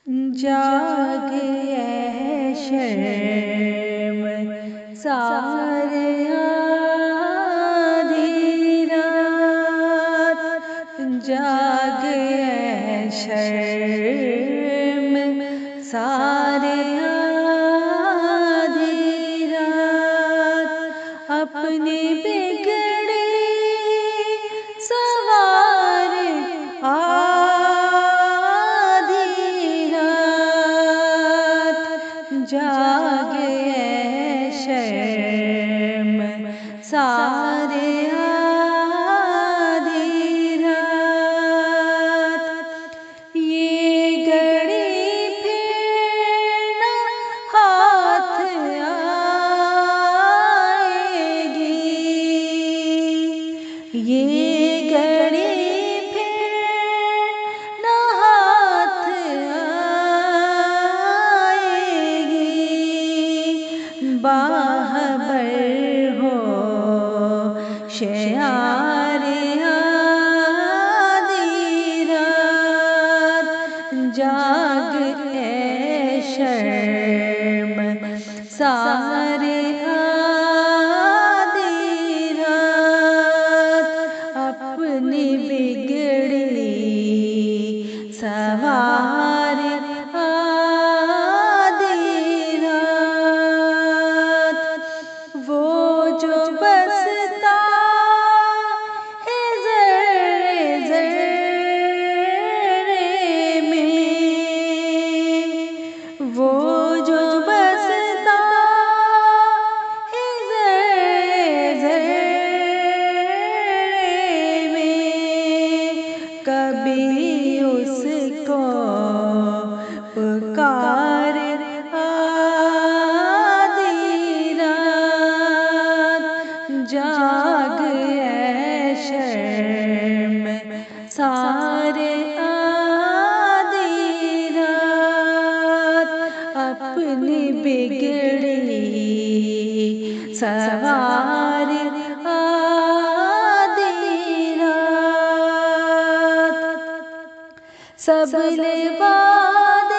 जागे ऐ शर्म सारे आधी रात, जागे ऐ शर्म सारे आधी रात, अपने बिगड़े सवार जागे ऐ शर्म सारे आधी रात, ये घड़ी फिर न हाथ आएगी, ये घड़ी फिर न हाथ बाहबर हो शयार आधी रात, जाग ऐ शर्म सारे आधी रात, अपनी बिगड़ी सवार कभी उसको पुकार आधी रात, जाग ऐ शर्म सारे आधी रात, अपनी बिगड़ी सवार सब ने वादे